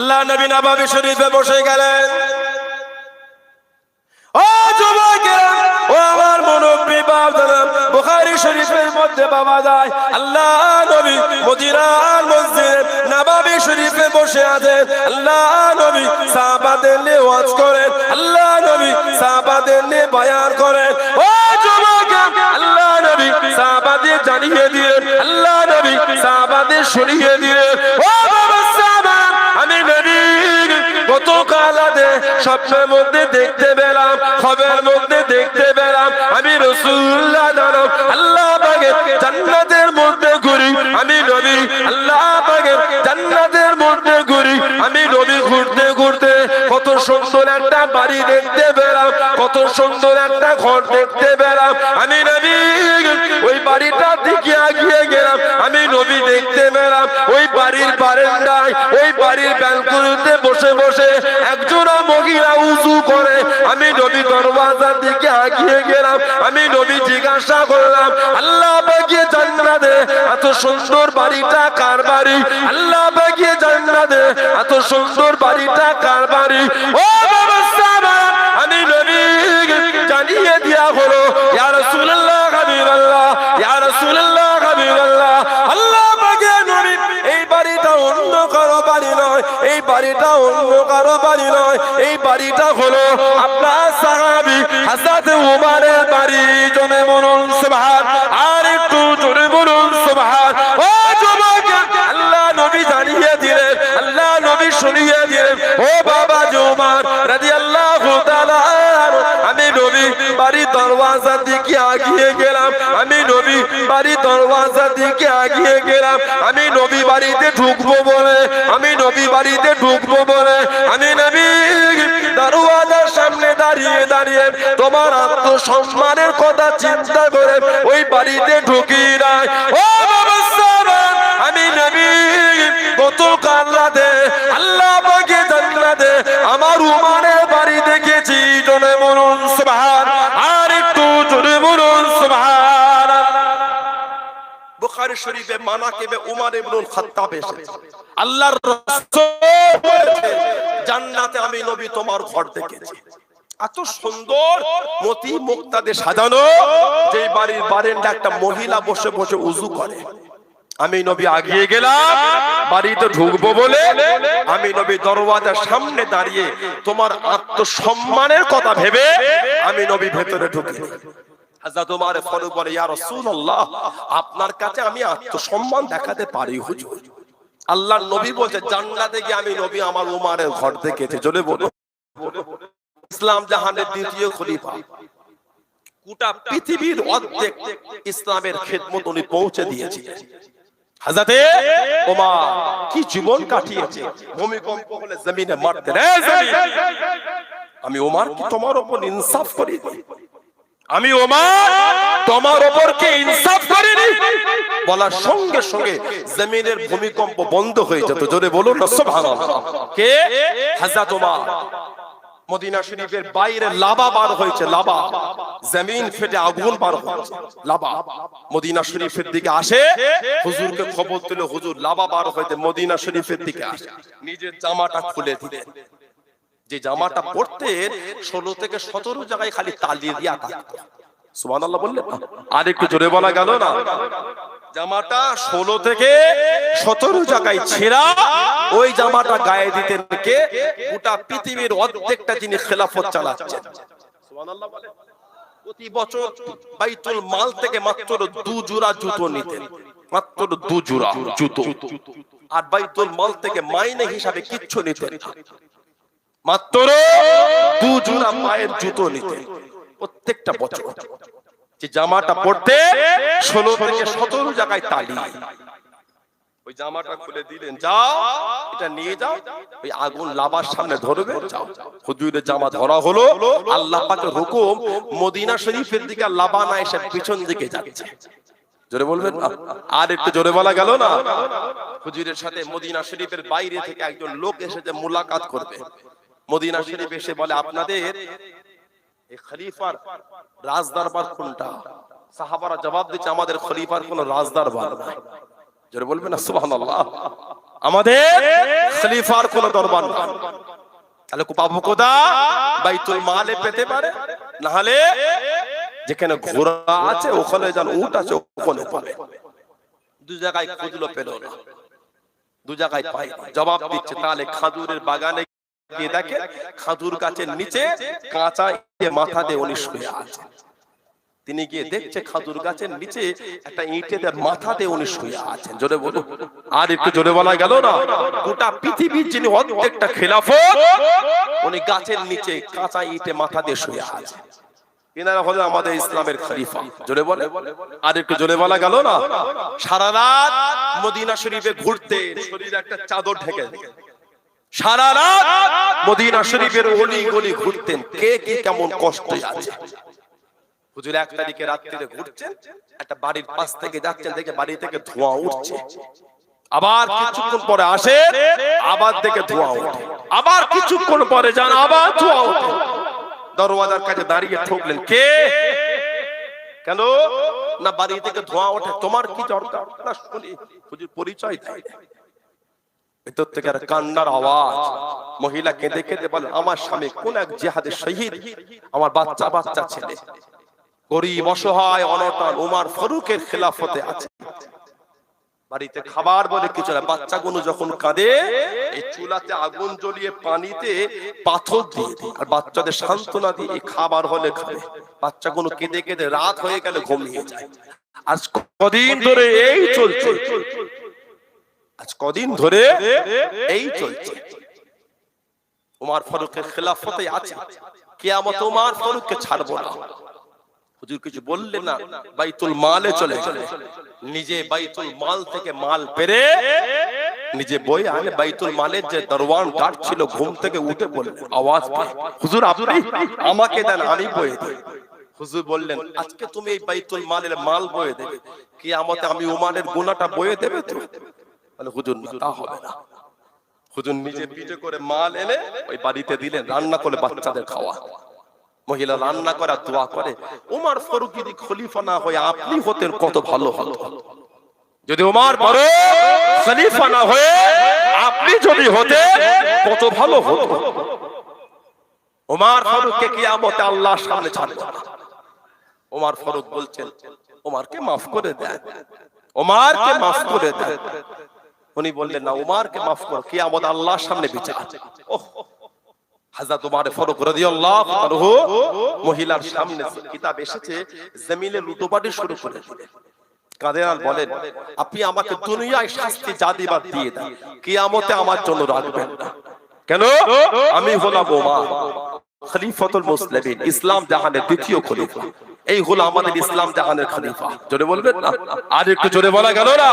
আল্লাহ নবী নববী শরীফে বসে গেলেন। ও যুবকেরা, ও আমার মুরব্বি বাবারা, বুখারী শরীফের মধ্যে পাওয়া যায় আল্লাহ নবী মদিনার মসজিদ নববী শরীফে বসে আছেন। আল্লাহ নবী সাহাবাদের নিয়ে ওয়াজ করেন, আল্লাহ নবী সাহাবাদের নিয়ে বয়ান করেন। ও যুবকেরা, আল্লাহ নবী সাহাবাদের জানিয়ে দিলেন, আল্লাহ নবী সাহাবাদের শুনিয়ে দিলেন। ও বাবা সাহাবা, আমি নবী গতকাল স্বপ্নের মধ্যে দেখতে পেলাম, খবরের মধ্যে দেখতে পেলাম, আমি রাসূলুল্লাহ জানো আল্লাহ পাকের জান্নাতের মধ্যে ঘুরি, আমি নবী আল্লাহ পাকের জান্নাতের মধ্যে ঘুরি, আমি নবী ঘুরতে ঘুরতে কত সুন্দর একটা বাড়ি দেখতে পেলাম, কত সুন্দর একটা ঘর দেখতে পেলাম, আমি নবী ওই বাড়িটার দিকে এগিয়ে গেলাম, আমি নবী দেখতে পেলাম ওই বাড়ির বারান্দায়, ওই বাড়ির ব্যালকনিতে বসে বসে একজন মহিলা উযু করে, আমি নবী দরওয়াজার দিকে এগিয়ে গেলাম, আমি নবী জিজ্ঞাসা করলাম আল্লাহ পাকের জান্নাতে এত সুন্দর বাড়িটা কার বাড়ি? আল্লাহ পাকের জান্নাতে এত সুন্দর বাড়িটা কার বাড়ি? ও বাবা সাহাবা, আমি নবী জানিয়ে দেয়া হলো, ইয়া রাসূলুল্লাহ হাবিবাল্লাহ, ইয়া রাসূলুল্লাহ হাবিবাল্লাহ, আল্লাহ পাকের নবী এই বাড়িটা অন্য কারো বাড়ি নয়, এই বাড়িটা অন্য কারো বাড়ি নয়, এই বাড়িটা হলো আপনার সাহাবী হযরত উমরের বাড়ি। জনে বলুন সুবহান, আর একটু জোরে বলুন সুবহান। ও যুবক, আল্লাহ নবী জানিয়ে দিলেন, আল্লাহ নবী শুনিয়ে দিলেন। ও বাবা উমর রাদিয়াল্লাহু তাআলা, আমি নবী বাড়ির দরওয়াজার দিকে এগিয়ে গেলাম, আমি নবী বাড়ির দরওয়াজার দিকে এগিয়ে গেলাম, আমি নবী বাড়িতে ঢুকবো বলে, আমি নবী বাড়িতে ঢুকবো বলে, আমি নবী দরওয়াজার সামনে দাঁড়িয়ে দাঁড়িয়ে তোমার আত্মসম্মানের কথা চিন্তা করে ওই বাড়িতে ঢুকি নাই। ও বাবা সাহাবা, আমি নবী গতকাল রাতে আল্লাহ পাকের জান্নাতে আমার উমরের বাড়ি দেখেছি। জোরে বলুন সুবহান, আর একটু জোরে বলুন সুবহান। বুখারী শরীফে মানাকিবে উমর ইবনুল খাত্তাব এসেছে, আল্লাহর রাসূল বলেছে জান্নাতে আমি নবী তোমার ঘর দেখেছি। এত সুন্দর মতি মুক্তাদে সাজানো, যে বাড়ির বারান্দা একটা মহিলা বসে বসে উযু করে, আমি নবী এগিয়ে গেলাম বাড়িতে ঢুকবো বলে, আমি নবী দরওয়াজার সামনে দাঁড়িয়ে তোমার আত্মসম্মানের কথা ভেবে আমি নবী ভেতরে ঢুকি। হযরত ওমর ফারুক বলে, ইয়া রাসূলুল্লাহ, আপনার কাছে আমি আত্মসম্মান দেখাতে পারি হুজুর? আল্লাহর নবী বলছে জান্নাতে গিয়ে আমি নবী আমার উমরের ঘর দেখেছি। জোরে বলো, ইসলাম জাহানের দ্বিতীয় খলিফা, গোটা পৃথিবীর অর্ধেক ইসলামের খেদমত উনি পৌঁছে দিয়েছিলেন। হযরতে ওমর কি জীবন কাটিয়েছে, ভূমিকম্প হলে জমিনে মারতেন, আমি ওমর কি তোমার উপর ইনসাফ করিনি? আমি ওমর তোমার উপর কি ইনসাফ করিনি? বলার সঙ্গে সঙ্গে জমিনের ভূমিকম্প বন্ধ হয়ে যেত। জোরে বলুন না সুবহানাল্লাহ। কে? হযরত ওমর। মদিনা শরীফের বাইরে লাভা বার হয়েছে, লাভা, জমিন ফেটে আগুন বার হয়েছে, লাভা মদিনা শরীফের দিকে আসে, হুজুরকে খবর দিল হুজুর লাভা বার হইতে মদিনা শরীফের দিকে আসে, নিজের জামাটা খুলে দিলেন। যে জামাটা পরতেন 16 থেকে 17 জায়গায় খালি তালি দিয়া থাকতো। সুবহানাল্লাহ বললেন, আর একটু জোরে বলা গেল না? জামাটা 16 থেকে 17 জায়গায় ছেঁড়া, ওই জামাটা গায়ে দিতেন কে? গোটা পৃথিবীর অর্ধেকটা যিনি খেলাফত চালাচ্ছেন। সুবহানাল্লাহ বলেন। প্রতি বছর বাইতুল মাল থেকে মাত্র 2 জোড়া জুতো নিতেন, মাত্র 2 জোড়া জুতো, আর বাইতুল মাল থেকে মাইনে হিসাবে কিচ্ছু নিতেন না, মাত্র 2 জোড়া পায়ের জুতো নিতেন প্রত্যেকটা বছর। যে জামাটা পরতে 16 থেকে 17 জায়গায় তালি, ওই জামাটা খুলে দিলেন, যাও এটা নিয়ে যাও, ওই আগুন লাভার সামনে ধরবে, যাও। হুজুরের জামা ধরা হলো, আল্লাহ পাকের হুকুম মদিনা শরীফের দিকে লাভা না এসে পিছন দিকে যাচ্ছে। জোরে বলবেন, আর একটু জোরে বলা গেল না? হুজুরের সাথে মদিনা শরীফের বাইরে থেকে একজন লোক এসেছে মুলাকাত করবে। মদিনা শরীফ এসে বলে, আপনাদের এই খলিফার রাজদরবার কোনটা? সাহাবারা জবাব দিচ্ছে, আমাদের খলিফার কোনো রাজদরবার নাই। জোরে বলবেন না সুবহানাল্লাহ। আমাদের খলিফার কোন দরবার না, তাহলে পাবো কোদা বাইতুল মালে পেতে পারে, না হলে যেখানে ঘোড়া আছে ওখানে যান, উট আছে ওখানে পাবে। দু জায়গায় খুঁজলো পেল না, দু জায়গায় পাই। জবাব দিচ্ছে তাহলে খাজুরের বাগানে গিয়ে দেখে খাজুর গাছের নিচে কাঁচা মাথা দিয়ে উনি শুয়ে আছে। তিনি গিয়ে দেখছে খাজুর গাছের নিচে একটা ইটের মাথা দিয়ে উনি শুয়ে আছেন। জোরে বলো, আর একটু জোরে বলা গেল না? গোটা পৃথিবীর যিনি অর্ধেকটা খেলাফত, উনি গাছের নিচে কাঁচা ইটে মাথা দিয়ে শুয়ে আছেন। এনারা হলেন আমাদের ইসলামের খলিফা। জোরে বলে, আর একটু জোরে বলা গেল না? সারা রাত মদিনা শরীফে ঘুরতে, শরীরে একটা চাদর ঢেকে সারা রাত মদিনা শরীফের অলি গলি ঘুরতেন, কে কি কেমন কষ্টে আছে। হুজুর 1 তারিখে রাত্রিরে ঘুরছেন, একটা বাড়ির পাশ থেকে যাচ্ছেন, দেখে বাড়ি থেকে ধোঁয়া উঠছে। আবার কিছুক্ষণ পরে আসে, আবার দেখে ধোঁয়া ওঠে। আবার কিছুক্ষণ পরে যান, আবার ধোঁয়া ওঠে। দরওয়াজার কাছে দাঁড়িয়ে ঠকলেন, কে? কেন না বাড়ি থেকে ধোঁয়া ওঠে, তোমার কি দরকার? না শুনি। হুজুর পরিচয় দেয়। ভেতর থেকে আর কান্নার আওয়াজ। মহিলা কেঁদে কেঁদে বলে, আমার স্বামী কোন এক জিহাদে শহীদ, আমার বাচ্চা বাচ্চা ছেলে গরিব অসহায় অনটন উমর ফারুকের খেলাফতে আছে। বাড়িতে খাবার বলে কিছু না, বাচ্চাগুলো যখন কাঁদে এই চুলাতে আগুন জ্বলিয়ে পানিতে পাথর দিয়ে দিই, আর বাচ্চাদের সান্ত্বনা দিয়ে এই খাবার হলে খাবে। বাচ্চাগুলো কেঁদে কেঁদে রাত হয়ে গেলে ঘুমিয়ে যায়। আজ কদিন ধরে এই চলছে, আজ কদিন ধরে এই চলছে। উমর ফারুকের খেলাফতে আছে, কিয়ামত উমর ফারুককে ছাড়বো না। হুজুর কিছু বললেন না, বাইতুল মালে চলে গেলেন। নিজে বাইতুল মাল থেকে মাল পেরে নিজে বই আনে। বাইতুল মালের যে দরওয়ান গার্ড ছিল ঘুম থেকে উঠে বললেন, আওয়াজ পেয়ে, হুজুর আপনি আমাকে দেন, আমি বয়ে দেই। হুজুর বললেন, আজকে তুমি এই বাইতুল মালের মাল বয়ে দেবে, কিয়ামতে আমি উমারের গুনাহটা বয়ে দেবে তো? বলে হুজুর না, তা হবে না। হুজুর নিজে পিঠে করে মাল এনে ওই বাড়িতে দিলেন, রান্না করে বাচ্চাদের খাওয়া। মহিলা রান্না করা দোয়া করে, উমর ফারুক যদি খলিফা না হয়ে আপনি হতেন কত ভালো হতো। যদি উমর ফারুক খলিফা না হয়ে আপনি যদি হতেন কত ভালো হতো। উমর ফারুককে কিয়ামতে আল্লাহর সামনে ছাড়বে না। উমর ফারুক বলছেন, উমরকে মাফ করে দেন, উমরকে মাফ করে দেন। উনি বললেন, না, উমরকে মাফ করো, কিয়ামতে আল্লাহর সামনে বিচার। ওহ, হযরত উমর ফারুক রাদিয়াল্লাহু আনহু মহিলার সামনে কিতাব এসেছে, জমিনে লুটোপাটি শুরু করে দিলেন। কাঁদেন আর বলেন, আপনি আমাকে দুনিয়ায় শাস্তি যা দিবার দিয়ে দেন, কিয়ামতে আমার জন্য রাখবেন না। কেন? আমি হলাম উমর, খলিফাতুল মুসলিমিন, ইসলাম জাহানের দ্বিতীয় খলিফা। এই হলো আমাদের ইসলাম জাহানের খলিফা। জোরে বলবেন না? আর একটু জোরে বলা গেল না?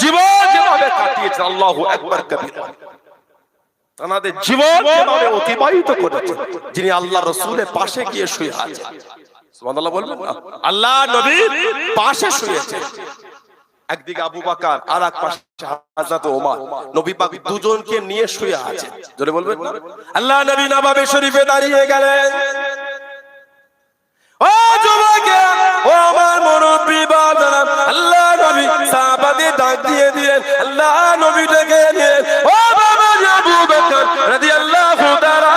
জীবন যেভাবে কাটিয়েছে, আল্লাহু আকবার কবীরা, তাদের জীবন যেভাবে অতিবাহিত করেছে, যিনি আল্লাহ রাসূলের পাশে গিয়ে শুয়ে আছে। সুবহানাল্লাহ বলবেন না? আল্লাহ নবীর পাশে শুয়েছে। একদিকে আবু বকর, আর এক পাশে হযরত ওমর। নবী পাক দুজনকে নিয়ে শুয়ে আছে। জোরে বলবেন না? আল্লাহ নবী নববী শরীফে দাঁড়িয়ে গেলেন। ও যুবকেরা, ও আমার মুরব্বি বাবারা, আল্লাহ নবী সাহাবাদের ডাক দিয়ে দিলেন, আল্লাহ নবী ডেকে দিলেন, ও বাবা আবু বকর রাদিয়াল্লাহু তাআলা,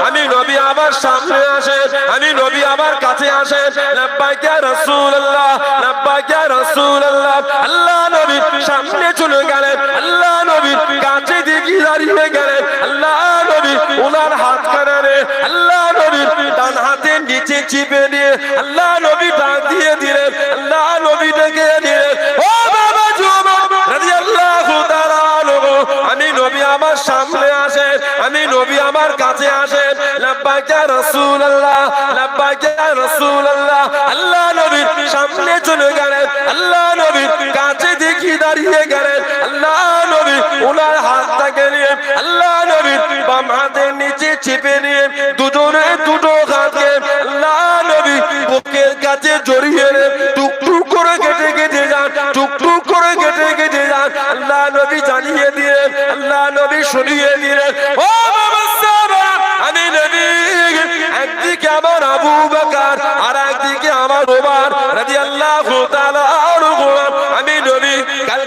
আমি নবী আমার সামনে আসেন, আমি নবী আমার কাছে আসেন। লাব্বাইক ইয়া রাসূলুল্লাহ, লাব্বাইক ইয়া রাসূলুল্লাহ। আল্লাহ নবী সামনে চলে গেলেন, আল্লাহ নবী কাছে দিকে দাঁড়িয়ে গেলেন। আল্লাহ নবী ওনার হাত কানে, আল্লাহ নবী ডান হাতের নিচে চিপে নিয়ে আল্লাহ নবী ডাক দিয়ে দিলেন, আল্লাহ নবী ডেকে দিলেন, ও বাবা যুবক রাদিয়াল্লাহু তাআলা, আমি নবী আমার সামনে আসেন, আমি নবী আমার কাছে আসেন। লাব্বাইক ইয়া রাসূলুল্লাহ, লাব্বাইক ইয়া রাসূলুল্লাহ। আল্লাহ নবীর সামনে চলে গেলেন, আল্লাহ নবীর কাছে দেখি দাঁড়িয়ে গেলেন। আল্লাহ নবী ওনার হাতটাকে নিয়ে আল্লাহ নবীর বাম হাতের নিচে চেপে নিয়ে দুজনে দুটো হাতকে আল্লাহ নবী বুকের কাছে জড়িয়ে টুকটুক করে কেটে কেটে যান, টুকটুক করে কেটে কেটে যান। আল্লাহ নবী জানিয়ে দিলেন, আল্লাহ নবী শুনিয়ে দিলেন, ও বাবা সাহাবা, আমি নবী একদিকে আমার আবু বকর আর একদিকে আমার ওমর রাদিয়াল্লাহু তাআলা আনহু, আমি নবী কাল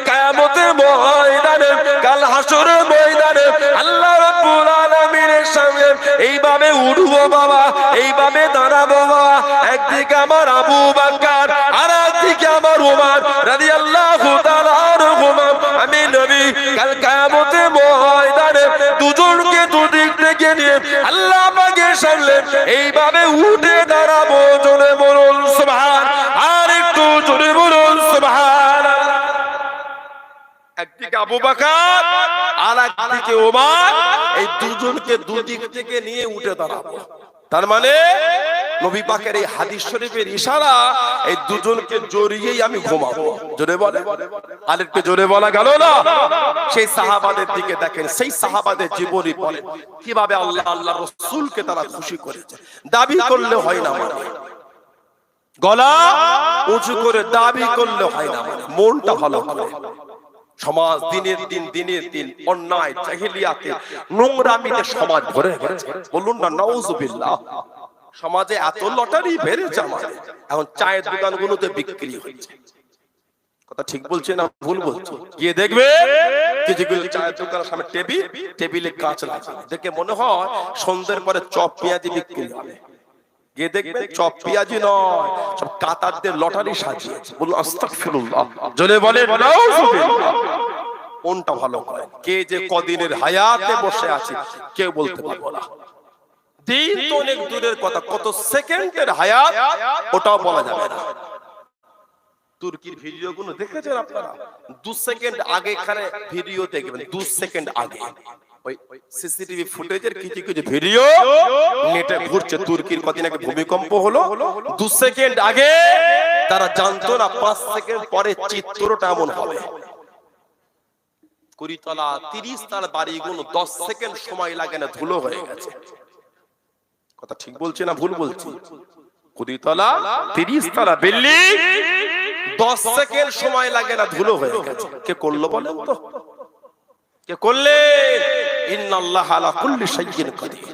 এইভাবে উঠবো বাবা, এইভাবে দাঁড়াবো বাবা। একদিকে আমার আবু বকর আর একদিকে আমার ওমর রাদিয়াল্লাহু তাআলা আনহুমা। আমি নবী কাল কিয়ামতের ময়দানে দুজনকে দুদিক থেকে নিয়ে আল্লাহ পাকের সামনে এইভাবে উঠে দাঁড়াবো। জোরে বলুন সুবহান, আর একটু জোরে বলুন সুবহান। একদিকে আবু বকর আর একদিকে ওমর, এই দুজনকে দুদিক থেকে নিয়ে উঠে দাঁড়াবো। তার মানে নবী পাকের এই হাদিস শরীফের ইশারা, এই দুজনকে জড়িয়েই আমি ঘুমাবো। জোরে বলে, আরেকটু জোরে বলা গেল না? সেই সাহাবাদের দিকে দেখেন, সেই সাহাবাদের জীবনী বলেন কিভাবে আল্লাহ আল্লাহ রাসূলকে তারা খুশি করেছে। দাবি করলে হয় না, মানে গলা উঁচু করে দাবি করলে হয় না, মানে মনটা ভালো হবে। সমাজ দিনের দিন অন্যায় জাহেলিয়াতে নোংরামিতে সমাজ ভরে গেছে। বলুন না নাউজুবিল্লাহ। সমাজে এত লটারি বেড়েছে আমাদের, এখন চায়ের দোকানগুলোতে বিক্রি হচ্ছে। কথা ঠিক বলছে না ভুল বলছে? গিয়ে দেখবে কিছুগুলো চায়ের দোকানের সামনে টেবিলে কাঁচ লাগানো, দেখে মনে হয় সন্ধ্যের পরে চপ পেঁয়াজি বিক্রি হবে। গিয়ে দেখবে চপ পেঁয়াজি নয়, সব কাতারদের লটারি সাজিয়েছে। বলুন আস্তাগফিরুল্লাহ। জোরে বলে নাউজুবিল্লাহ। কোনটা ভালো করে? কে যে কদিনের হায়াতে বসে আছে কেউ বলতে পারবো না। দিন তো অনেক দূরের কথা, কত সেকেন্ডের হায়াত ওটাও বলা যাবে না। তুর্কির ভিডিও গুলো দেখেছেন আপনারা? 2 সেকেন্ড আগে এখানে ভিডিও দেখবেন, 2 সেকেন্ড আগে ওই সিসিটিভি ফুটেজের কিছু কিছু ভিডিও নেটে ঘুরছে। তুর্কির কদিন আগে ভূমিকম্প হলো, 2 সেকেন্ড আগে তারা জানতো না 5 সেকেন্ড পরে চিত্রটা এমন হবে। 20 তলা 30 তলা বাড়িগুলো 10 সেকেন্ড সময় লাগে না, ধুলো হয়ে গেছে। কথা ঠিক বলছে না ভুল বলছি? 20 তলা 30 তলা বিল্ডিং 10 সেকেন্ড সময় লাগে না, ধুলো হয়ে গেছে। কে করলো বলেন তো? কে করলে? ইন্নাল্লাহা আলা কুল্লি শাইইন কাদির।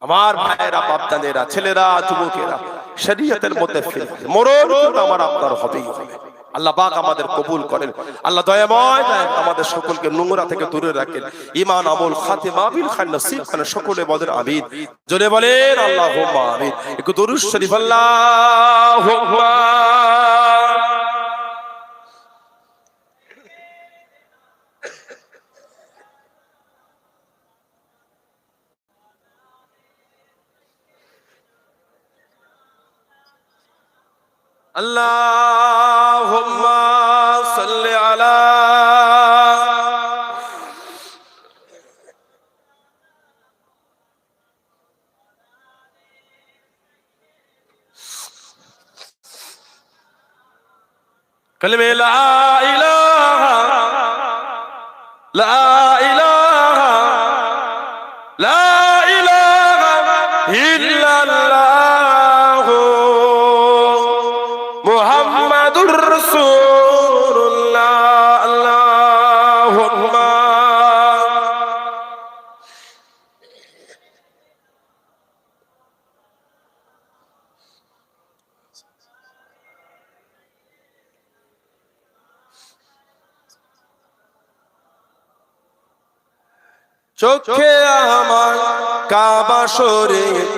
আমার ভাইয়েরা, বাপদাদেরা, ছেলেরা, যুবকেরা, শরীয়তের মধ্যে ফিরে মরণ কিন্তু আমার আপনার হবেই হবে। আল্লাহ পাক আমাদের কবুল করেন। আল্লাহ দয়াময় আমাদের সকলকে নোংরা থেকে দূরে রাখেন। ঈমান, আমল, খাতিমা বিল খায়র নসিব করেন। সকলে বলেন আমিন। জোরে বলেন আল্লাহুম্মা আমিন। একটু দরুদ শরীফ আল্লাহুম্মা। আল্লাহুম্মা সাল্লি আলা কালিমে লা ইলাহা লা ইলাহা লা ইলাহা ইল্লাল্লাহ মুহাম্মাদুর রাসূলুল্লাহ। আল্লাহুম্মা চোখে আমার কাবা শরীফ,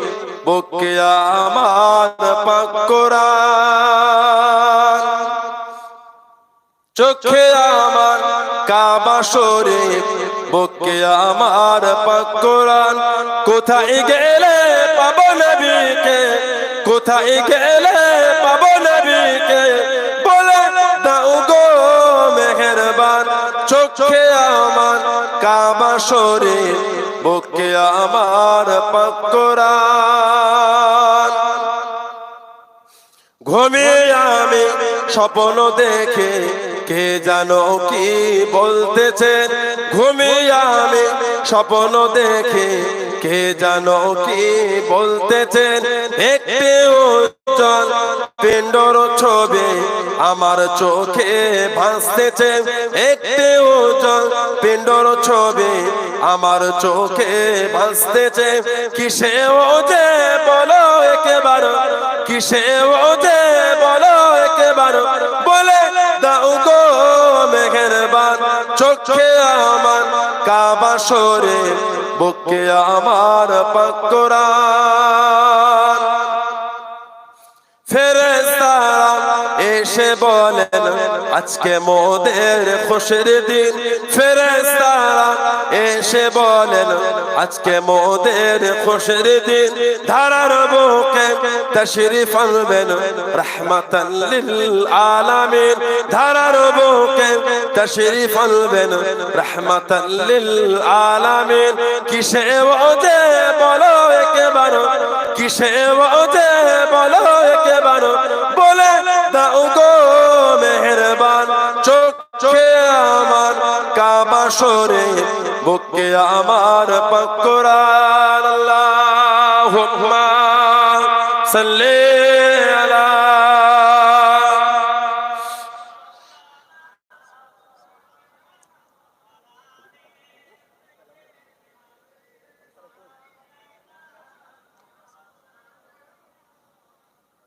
বুকে আমার পাক কোরআন। চোখে আমার কাবা শরীফ, বুকে আমার পাক কোরআন। কোথায় গেলে পাবো নবীকে, কোথায় গেলে পাবো নবীকে, বলে দাও গো মেহেরবান। চোখে আমার কাবা শরীফ, বুকে আমার পাক কোরআন। ঘুমিয়ে আমি স্বপ্ন দেখে কে জানো কি বলতেছেন। ঘুমিয়ে আমি স্বপ্ন দেখে কে জানো কি বলতেছেন। একটি উজ্জ্বল পিণ্ডর ছবি আমার চোখে ভাসতেছে। একটি উজ্জ্বল পিণ্ডর ছবি আমার চোখে ভাসতেছে। কিসে ও যে বলো একেবারে, কিসে ও যে বলো একেবারে, বলে দাও গো মেহেরবান। চোখে আমার কাবা শরীফ, বুকে আমার পাক কোরআন। ফেরেশতারা এসে বলেন আজকে মোদের খুশির দিন। ফেরেশতারা এসে বলেন আজকে মোদের খুশির দিন। ধারার বুকে তাশরীফ আনবেন রাহমাতাল লিল আলামিন। ধারার বুকে তাশরীফ আনবেন রাহমাতাল লিল আলামিন। কিসে ওয়াদে বলো একবার, কিসে ওয়াদে বলো একবার, বলে দাও গো মেহেরবান। চোখে আমার কাবা শরীফ, বুকে আমার পাক কোরআন। আল্লাহুম্মা সাল্লি আলা।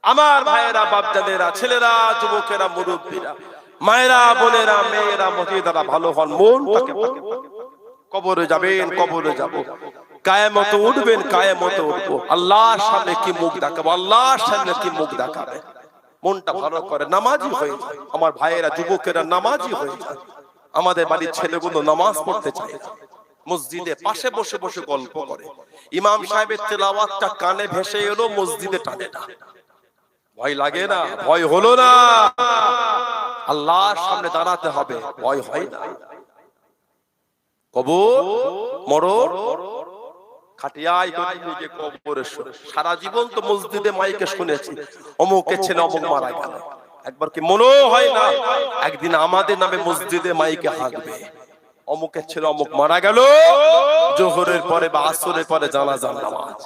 আমার ভাইয়েরা, বাপজাদেরা, ছেলেরা, যুবকেরা, মুরব্বীরা, মায়েরা, বোনেরা, মেয়েরা, মহিলারা ভালো হন। মনটাকে কবরে যাবেন, কবরে যাব, কায়ামত উঠবেন, কায়ামত উঠবো। আল্লাহর সামনে কি মুখ দেখাবো, আল্লাহর সামনে কি মুখ দেখাবে। মনটা ভালো করে নামাজি হয়ে যায়। আমার ভাইয়েরা, যুবকেরা নামাজি হয়ে যায়। আমাদের বাড়ির ছেলেগুলো নামাজ পড়তে চায়, মসজিদে পাশে বসে বসে গল্প করে। ইমাম সাহেবের তেলাওয়াতটা কানে ভেসে এলো, মসজিদে টানে না। ভয় লাগে না? ভয় হলো না? আল্লাহর সামনে দাঁড়াতে হবে, ভয় হয় না। কবর, মরণ, খাটিয়ায় নিজে কবরে শুনে। সারা জীবন তো মসজিদে মাইকে শুনেছি অমুকের ছেলে অমুক মারা গেল। একবার কি মনে হয় না একদিন আমাদের নামে মসজিদে মাইকে হাঁকবে, অমুকের ছেলে অমুক মারা গেল, জোহরের পরে বা আসরের পরে জানাজার নামাজ।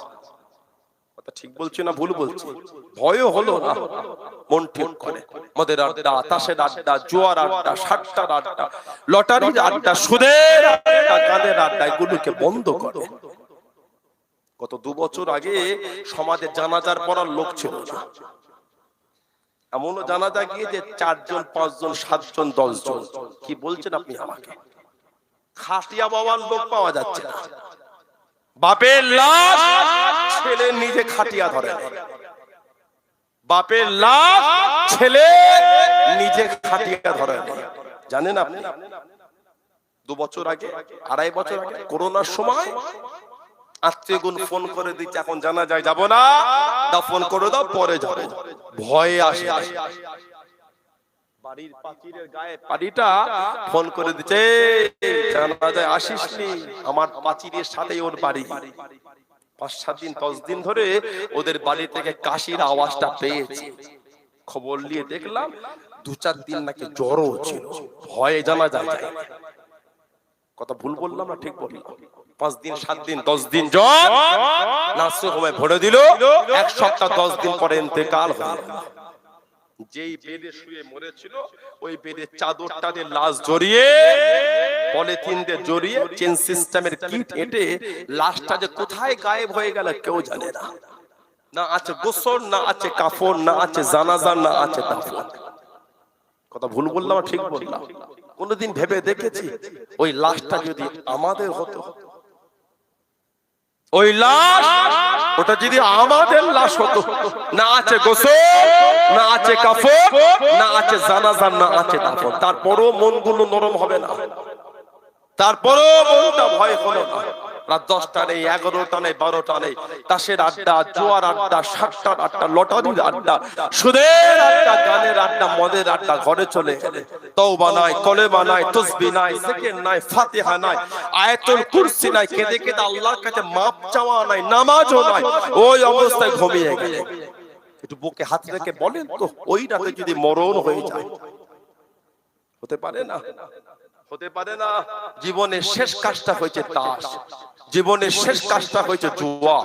ঠিক বলছি না ভুল বলছি? ভয়ও হলো না, মন ঠিক করে। মদের আড্ডা, তাসের আড্ডা, জুয়ার আড্ডা, সাট্টার আড্ডা, লটারির আড্ডা, সুদের আড্ডা, গানের আড্ডা, এগুলোকে বন্ধ করে। গত 2 বছর আগে সমাজে জানাজার পড়ার লোক ছিল না। এমনও জানাজা গিয়ে যে 4 জন, 5 জন, 7 জন, 10 জন। কি বলছেন আপনি আমাকে? খাটিয়া বাবার লোক পাওয়া যাচ্ছে না। বাপের লাশ ছেলে নিজে খাটিয়া ধরে, বাপের লাশ ছেলে নিজে খাটিয়া ধরে। জানেন আপনি 2 বছর আগে, 2.5 বছর আগে করোনার সময় আত্মীয়গুন ফোন করে দিচ্ছে এখন জানা যায় যাব না, দাও ফোন করে দাও পরে যাবো। ভয়ে আসে, বাড়ির পাঁচিলের গায়ে পাড়িটা ফোন করে দিচ্ছে জানা যায় আসিস নি। আমার পাঁচিলের সাথে ওর বাড়ি। 5-7 দিন 10 দিন ধরে ওদের বাড়ি থেকে কাশির আওয়াজটা পেয়েছি। খবর নিয়ে দেখলাম 2-4 দিন নাকি জ্বরও ছিল। ভয়ে জানা যায়। কথা ভুল বললাম না ঠিক বললাম? 5 দিন 7 দিন 10 দিন জ্বর, নার্সিং হোমে ভরে দিল। 1 সপ্তাহ 10 দিন পরে ইন্তেকাল হলো। যেই বেডে শুয়ে মরেছিল ওই বেডে চাদরটা দিয়ে লাশ জড়িয়ে, পলিথিন দিয়ে জড়িয়ে, চেন সিস্টেমের কিট এঁটে লাশটা যে কোথায় গায়েব হয়ে গেল কেউ জানে না। না আছে গোসল, না আছে কাফন, না আছে জানাজা, না আছে দাফন। কথা ভুল বললাম ঠিক বললাম? কোনদিন ভেবে দেখেছি ওই লাশটা যদি আমাদের হতো, ওই লাশ ওটা যদি আমাদের লাশ হতো, না আছে গোসল, না আছে কাফন, না আছে জানাজা, না আছে দাফন, তারপরও মনগুলো নরম হবে না? তারপরও মনটা ভয় হলো না? রাত 10টা নেই, 11টা নেই, 12টা নেই, তাসের আড্ডা, জুয়ার আড্ডা, সাট্টার আড্ডা, লটারির আড্ডা, সুদের আড্ডা, গানের আড্ডা, মদের আড্ডা, ঘরে চলে গেলে তওবা নাই, কলেমা নাই, তাসবিহ নাই, জিকির নাই, ফাতিহা নাই, আয়াতুল কুরসি নাই, কেঁদে কেঁদে আল্লাহর কাছে মাপ চাওয়া নাই, নামাজও নাই, ওই অবস্থায় ঘুমিয়ে গেলে একটু বুকে হাত রেখে বলেন তো ওই রাতে যদি মরণ হয়ে যায়, হতে পারে না? হতে পারে না? জীবনের শেষ কাজটা হয়েছে তাস, জীবনের শেষ কাজটা হয়েছে জুয়া,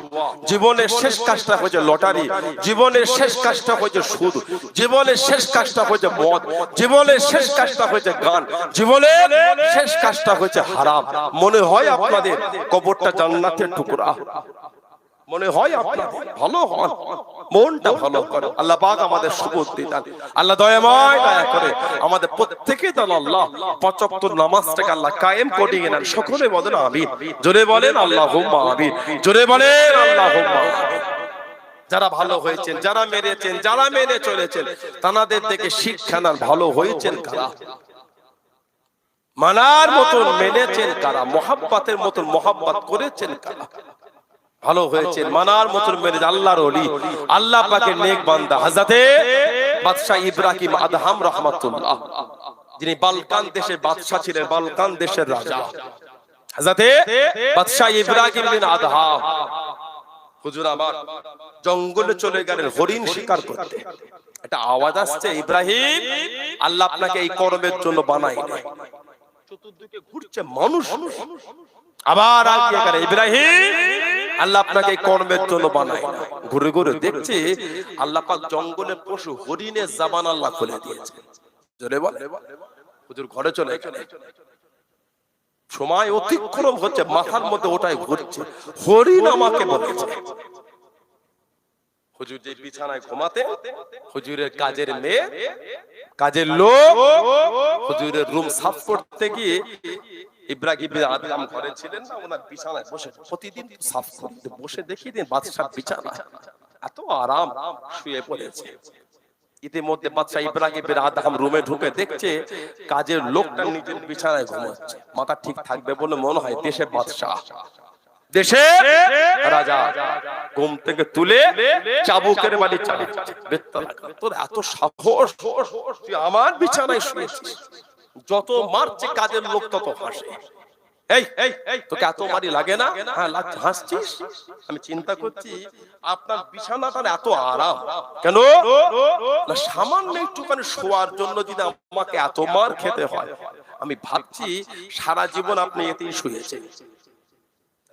জীবনের শেষ কাজটা হয়েছে লটারি, জীবনের শেষ কাজটা হয়েছে সুদ, জীবনের শেষ কাজটা হয়েছে মদ, জীবনের শেষ কাজটা হয়েছে গান, জীবনের শেষ কাজটা হয়েছে হারাম। মনে হয় আপনাদের কবরটা জান্নাতের টুকরা? মনে হয় আপনার ভালো হন, মনটা ভালো করে। আল্লাহ পাক আমাদের সুবুদ্ধি দান। আল্লাহ দয়াময় দয়া করে আমাদের প্রত্যেককে দান আল্লাহ 5 ওয়াক্ত নামাজটাকে আল্লাহ কায়েম করিয়ে নেন। সকলে বলেন আমিন। জোরে বলেন আল্লাহুম্মা আমিন। জোরে বলেন আল্লাহুম্মা আমিন। যারা ভালো হয়েছেন, যারা মেরেছেন, যারা মেনে চলেছেন, তাদের থেকে শিক্ষা নেন ভালো হয়েছেন কারা, মানার মতন মেনেছেন কারা, মোহাব্বতের মতন মোহাব্বত করেছেন কারা, ভালো হয়েছে মানার মতন মেরে আল্লাহর ওলি আল্লাহ পাকের নেক বান্দা হযরতে বাদশা ইব্রাহিম আদহাম রাহমাতুল্লাহ, যিনি বালকান দেশের বাদশা ছিলেন, বালকান দেশের রাজা হযরতে বাদশা ইব্রাহিম বিন আদহাম হুজুর আমার জঙ্গলে চলে গেলেন হরিণ শিকার করতে। একটা আওয়াজ আসছে, ইব্রাহিম আল্লাহ আপনাকে এই কর্মের জন্য বানায়নি। চতুর্দিকে ঘুরছে মানুষ, আবার আগিয়ে গেল, ইব্রাহিম আল্লাহ আপনাকে এই কর্মের জন্য বানায় না। ঘুরে ঘুরে দেখছে আল্লাহ পাক জঙ্গলের পশু হরিণের জবান আল্লাহ খুলে দিয়েছে। জোরে বলে হুজুর ঘরে চলে গেলেন। সময় অতিক্রম হচ্ছে, মাথার মধ্যে ওটাই ঘুরছে, হরিণ আমাকে বলেছে। হুজুর যে বিছানায় ঘুমাতে, হুজুরের কাজের মেয়ে, কাজের লোক হুজুরের রুম সাফ করতে গিয়ে ইব্রাহিম বিন আদহাম ঘরে ছিলেন না, ওনার বিছানায় বসে প্রতিদিন সাফ করতে বসে দেখিয়ে দিন বাদশার বিছানা এত আরাম শুয়ে পড়েছে। ইতিমধ্যে বাদশা ইব্রাহিম বিন আদহাম রুমে ঢুকে দেখছে কাজের লোকটা নিজের বিছানায় ঘুমাচ্ছে। মাথা ঠিক থাকবে বলে মনে হয়, দেশের বাদশা, দেশের রাজা, ঘুম থেকে তুলে চাবুকের বাড়ি চালাচ্ছে। তোর এত সাহস, তুই আমার বিছানায় শুয়েছিস? যত মারছে কাজের লোক তত হাসে। এই তোকে এত মারি লাগে না? হ্যাঁ লাগছে, হাসছিস। আমি চিন্তা করছি আপনার বিছানাটা এত আরাম কেন? না সামান্য একটুখানি শোয়ার জন্য যদি আমাকে এত মার খেতে হয়, আমি ভাবছি সারা জীবন আপনি এতেই শুয়েছেন।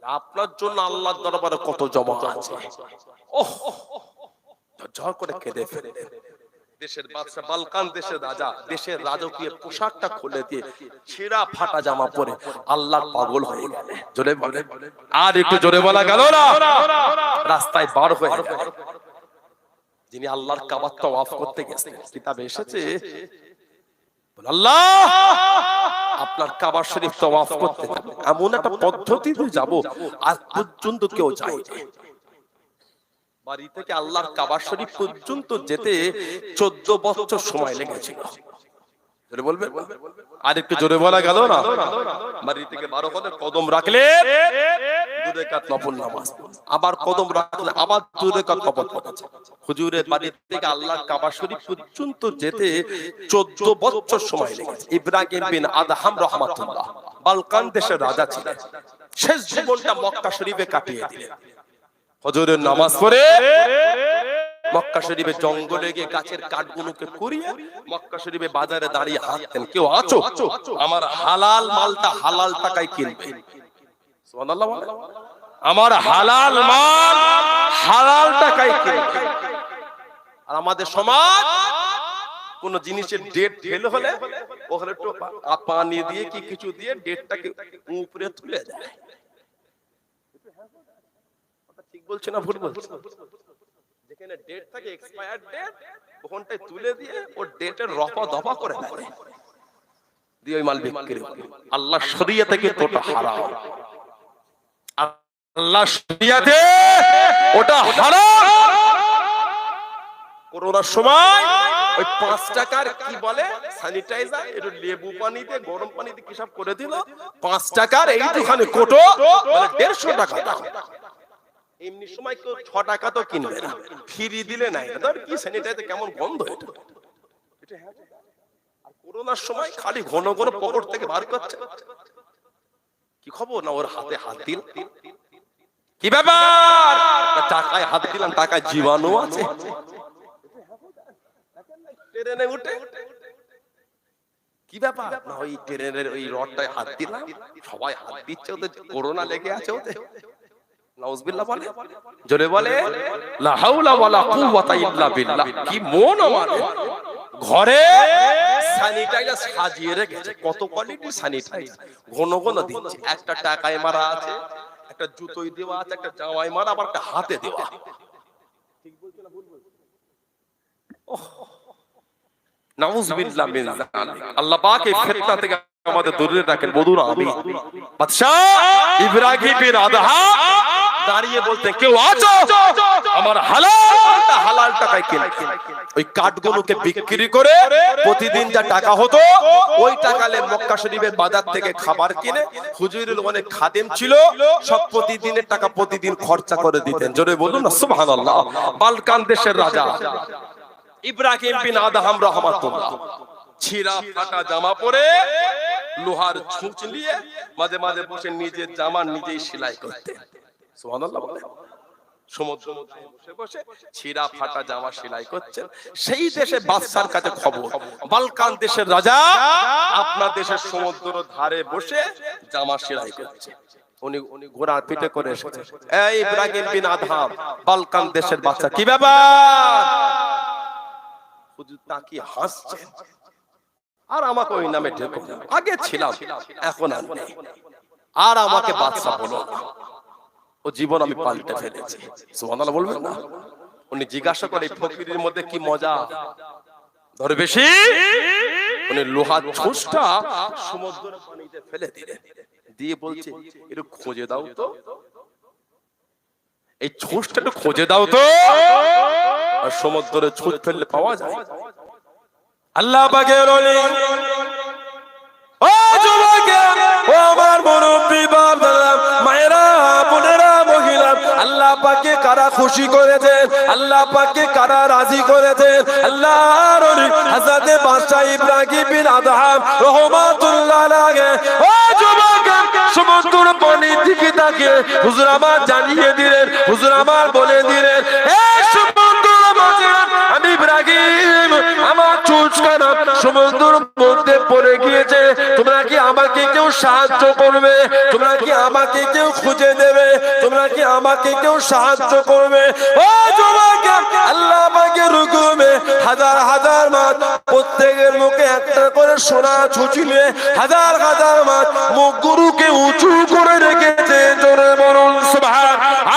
আপনার জন্য আল্লাহর দরবারে কত জমা আছে। ওহ ঝড় করে কেঁদে ফেলে। দেশের বাদশা, বালকান দেশের রাজা, দেশের রাজকীয় পোশাকটা খুলে দিয়ে ছেঁড়া ফাটা জামা পরে আল্লাহর পাগল হয়ে গেল। জোরে বলে, আর একটু জোরে বলা গেল না? রাস্তায় বার হয়ে গেল। যিনি আল্লাহর কাবা তাওয়াফ করতে গেছেন, কিতাবে এসেছে আল্লাহ আপনার কাবা শরীফ তাওয়াফ করতে এমন একটা পদ্ধতিতে যাব আজ পর্যন্ত কেউ যায়নি। বাড়ি থেকে আল্লাহর কাবা শরীফ পর্যন্ত যেতে 14 বছর সময় লেগেছিল। জোরে বলবে, আর একটু জোরে বলা গেল না? বাড়ি থেকে 12 কদম রাখলে 2 রাকাত নফল নামাজ, আবার কদম রাখলে আবার 2 রাকাত নফল নামাজ। হুজুরের বাড়ি থেকে আল্লাহর কাবা শরীফ পর্যন্ত যেতে 14 বছর সময় লেগেছে। ইব্রাহিম বিন আদহাম রাহমাতুল্লাহ বালকান দেশের রাজা ছিলেন। শেষ জীবনটা মক্কা শরীফে কাটিয়ে দিলেন। হুজুরের নামাজ পড়ে মক্কা শরীফে জঙ্গলে গিয়ে গাছের কাঠগুলোকে কুড়িয়ে মক্কা শরীফে বাজারে দাঁড়িয়ে হাঁটতেন, কেউ আছো আমার হালাল মালটা হালাল টাকায় কিনবে। সুবহানাল্লাহ, আমার হালাল মাল হালাল টাকায় কিনবে। আর আমাদের সমাজ কোন জিনিসের ডেট ফেল হলে ওখানে একটু পানি দিয়ে কি কিছু দিয়ে ডেটটাকে উপরে তুলে দেয়। ঠিক বলছে না ভুল বলছে? যেখানে ডেট থাকে এক্সপায়ার ডেট, ওখানটায় তুলে দিয়ে ও ডেটের রফা দফা করে দেয়, দিয়ে ওই মাল বিক্রি করে। আল্লাহ শরিয়াতে কি ওটা হারাম, আল্লাহ শরিয়াতে ওটা হারাম। করোনার সময় ওই 5 টাকার কি বলে স্যানিটাইজার, একটু লেবু পানিতে গরম পানিতে কি সব করে দিল, 5 টাকার এইটুখানি কোটো মানে 150 টাকা দাম। এমনি সময় কেউ 6 টাকা তো কিনবে না, ফ্রি দিলে নাই। তার কি স্যানিটাইজার কেমন গন্ধ এটা। আর করোনার সময় খালি ঘন ঘন পকেট থেকে বার করছে। কি খবর না ওর হাতে হাত দিল, কি ব্যাপার? টাকায় হাত দিলাম, টাকায় জীবাণু আছে। ট্রেনে উঠে কি ব্যাপার না ওই ট্রেনের ওই রডটায় হাত দিলাম, সবাই হাত দিচ্ছে, ওদের করোনা লেগে আছে ওদের। নাউজুবিল্লাহ বলে, জোরে বলে লা হাওলা ওয়ালা কুওয়াতা ইল্লা বিল্লাহ। কি মন আমার, ঘরে স্যানিটাইজার সাজিয়ে রেখেছে, কত কোয়ালিটি স্যানিটাইজার ঘন ঘন দিচ্ছে। একটা টাকায় মারা আছে, একটা জুতোই দেওয়া আছে, একটা জামাই মারা, আবার একটা হাতে দেওয়া। ঠিক বলছো না ভুল বলছো? নাউযুবিল্লাহ মিন যালিক। আল্লাহ পাক এই ফিতনা থেকে আমাদের দূরে রাখেন, বলুন আমিন। বাদশা ইব্রাহিম বিন আদহাম দাঁড়িয়ে বলতে, কেউ আছো আমার হালাল টাকায় কিনে ওই কাঠগুলোকে বিক্রি করে প্রতিদিন যা টাকা হতো ওই টাকালে মক্কা শরীফের বাজার থেকে খাবার কিনে হুজুরের অনেক খাদেম ছিল, সব প্রতিদিনের টাকা প্রতিদিন খরচা করে দিতেন। জোরে বলুন না সুবহানাল্লাহ। বালকান দেশের রাজা ইব্রাহিম বিন আদহাম রাহমাতুল্লাহ ছিঁড়া ফাটা জামা পরে লোহার ছুঁচ নিয়ে মাঝে মাঝে বসে নিজের জামা নিজেই সেলাই করতেন। সুবহানাল্লাহ বলে। সমুদ্র বসে বসে ছিঁড়া ফাটা জামা সেলাই করছেন। সেই দেশে বাদশার কাছে খবর, বালকান দেশের রাজা আপনার দেশের সমুদ্র ধারে বসে জামা সেলাই করছে। উনি ঘোড়ার পিঠে করে এসেছে। এই ইব্রাহিম বিন আদহাম বালকান দেশের বাদশা, কি ব্যাপার? হুজুর তাকিয়ে হাসছে, আর আমাকে ওই নামে ডেকো না, আগে ছিলাম এখন আর নেই, আর আমাকে বাদশা বলো না, ও জীবন আমি পাল্টে ফেলেছি। সুবহানাল্লাহ বলবেন না? উনি জিজ্ঞাসা করে ফকিরের মধ্যে কি মজা ধরে বেশি? উনি লোহার ছুঁচটা সমুদ্রের পানিতে ফেলে দিলেন, দিয়ে বলছে একটু খুঁজে দাও তো, এই ছুঁচটা একটু খুঁজে দাও তো। আর সমুদ্রে ছুঁচ ফেললে পাওয়া যায়। আল্লাহ পাকের ওলি, ও যুবকেরা, ও আমার মুরব্বি বাপ দাদা মায়েরা বোনেরা মহিলা, আল্লাহ পাকে কারা খুশি করেছেন, আল্লাহ পাকে কারা রাজি করেছেন? আল্লাহর ওলি হযরত বাদশা ইব্রাহিম বিন আদহাম রাহমাতুল্লাহ আলাইহি। ও যুবকেরা, সমুদ্র পানি দিকে তাকিয়ে হুজুর আমার জানিয়ে দিলেন, হুজুর আমার বলে দিলেন, এই সমুদ্র মাঝে আমি ইব্রাহিম আমার চুচকানা সমুদ্রের মধ্যে পড়ে গিয়েছে, তোমরা কি আমাকে কেউ সাহায্য করবে? তোমরা কি আমাকে কেউ খুঁজে দেবে? তোমরা কি আমাকে কেউ সাহায্য করবে? ও যুবক, আল্লাহ আমাকে রুকুমে হাজার হাজার মাছ, প্রত্যেকের মুখে একটা করে সোনা ছুঁচিলে হাজার হাজার মাছ মুখ গুরুকে উঁচু করে রেখেছে। জোরে বলুন সুবহান,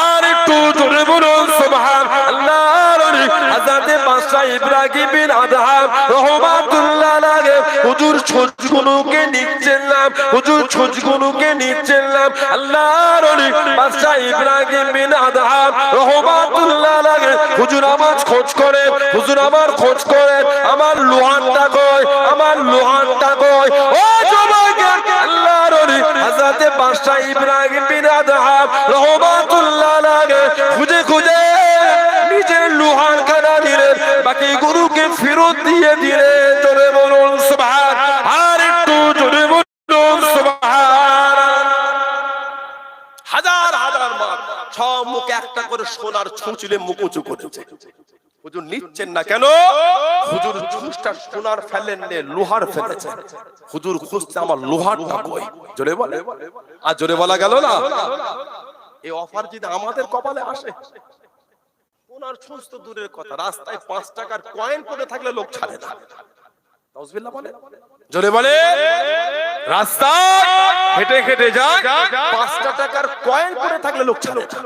আর একটু জোরে বলুন সুবহান। আল্লাহর ওলি হযরত বাদশা ইব্রাহিম বিন আদহাম রাহমাতুল্লাহ আলাইহি হুজুর ছুঁচগুলোকে নিচ্ছেন না, হুজুর ছুঁচগুলোকে নিচ্ছেন না। আল্লাহর ওলি বাদশা ইব্রাহিম বিন আদহাম রাহমাতুল্লাহ আলাইহি হুজুর আমার খোঁজ করে, হুজুর আমার খোঁজ করে, আমার লোহারটা কই, আমার লোহারটা কই? ও যুবক, আল্লাহর ওলি হযরত বাদশা ইব্রাহিম বিন আদহাম রাহমাতুল্লাহ আলাইহি খুঁজে খুঁজে নিজের লোহার খানা দিলেন, বাকি গুরুকে ফেরত দিয়ে দিলেন। জোরে বলুন সুবহান, আর একটু জোরে বলুন সুবহান। হাজার হাজার মাছ সব মুখে একটা করে সোনার ছুঁচলে মুখ উঁচু করেছে। হুজুর নিচ্ছেন না কেন? হুজুর ছুঁচটা সোনার ফেলেন নে, লোহার ফেলেছে। হুজুর খুঁজছে আমার লোহারটা কই। জোরে বলে, আর জোরে বলা গেল না? এই অফার যদি আমাদের কপালে আসে, সোনার ছুঁচ তো দূরের কথা, রাস্তায় 5 টাকার কয়েন পড়ে থাকলে লোক ছাড়ে না। নাউজুবিল্লাহ বলে, জোরে বলে। রাস্তায় হেঁটে হেঁটে যায়, 5 টাকার কয়েন পড়ে থাকলে লোক ছাড়ে না।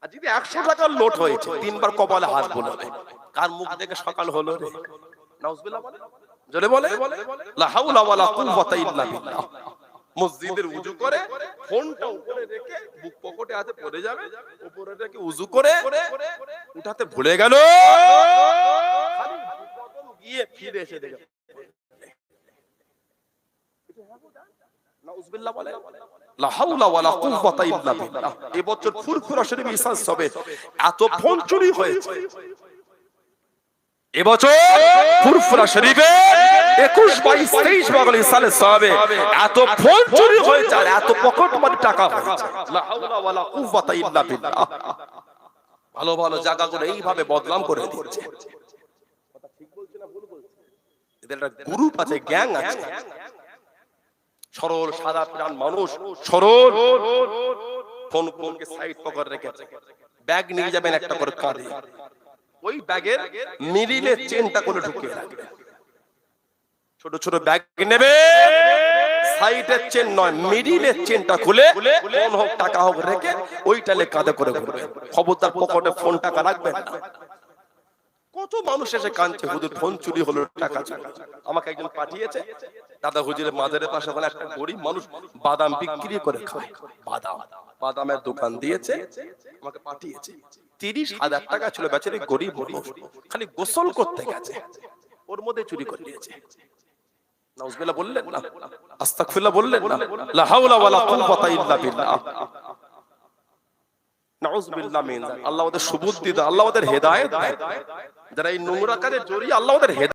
আর যদি 100 টাকার নোট হয়েছে, 3 বার কপালে হাত বুলাবে, কার মুখ দেখে সকাল হলো রে? নাউজুবিল্লাহ বলে, জোরে বলে। লা হাওলা ওয়ালা কুওয়াতা ইল্লা বিল্লাহ। মসজিদের উজু করে ফোনটা উপরে রেখে বুক পকেটে হাতে পড়ে যাবে, উপরে রেখে উজু করে উঠাতে ভুলে গেল, গিয়ে ফিরে এসে দেখে নাউজুবিল্লাহ বলে। লা হাওলা ওয়ালা কুওয়াতা ইল্লা বিল্লাহ। এই বছর ফুরফুরা শরীফ ইসাস হবে, এত ফোন চুরি হয়েছে এবছর ফুরফুরা শরীফে 21, 22, 23 বাগলি সালে সাবে এত ফোন চুরি হয়েছে, আর এত পকেট মারি টাকা হয়েছে। লা হাওলা ওয়ালা কুওয়াতা ইল্লা বিল্লাহ। ভালো ভালো জায়গাগুলো এইভাবে বদনাম করে দিচ্ছে। কথা ঠিক বলছি না ভুল বলছি? এদের একটা গ্রুপ আছে, গ্যাং আছে, সরল সাদা প্রাণ মানুষ, সরল। ফোনকে সাইড পকেট রেখেছে, ব্যাগ নিয়ে যাবেন একটা করে কাঁধে, ওই ব্যাগের মিডিলে চেনটা করে ঢুকিয়ে রাখবে। ছোট ছোট ব্যাগ নেবে, সাইডের চেন নয়, মিডিলের চেনটা খুলে ফোন হোক টাকা হোক রেখে ওইটালে কাঁধে করে ঘুরবে। খবরদার পকেটে ফোন টাকা রাখবেন না। কত মানুষ এসে কাঁদছে, হুজুর ফোন চুরি হলো, টাকা চুরি। আমাকে একজন পাঠিয়েছে, দাদা হুজুরের মাজারের পাশে ওখানে একটা গরিব মানুষ বাদাম বিক্রি করে খায়, বাদামের দোকান দিয়েছে, আমাকে পাঠিয়েছে। 30,000 টাকা ছিল, বেচারি গরিব মানুষ, খালি গোসল করতে গেছে, ওর মধ্যে চুরি করে নিয়েছে। নাউজুবিল্লাহ বললেন না, আস্তাগফিরুল্লাহ বললেন না, লা হাওলা ওয়ালা কুওয়াতা ইল্লা বিল্লাহ। নাউজুবিল্লাহ মিন যালিক। আল্লাহ ওদের সুবুদ্ধি দেয়, আল্লাহ ওদের হেদায়েত দেয়, যারা এই নোংরা কাজে জড়িয়ে আল্লাহ ওদের হেদায়েত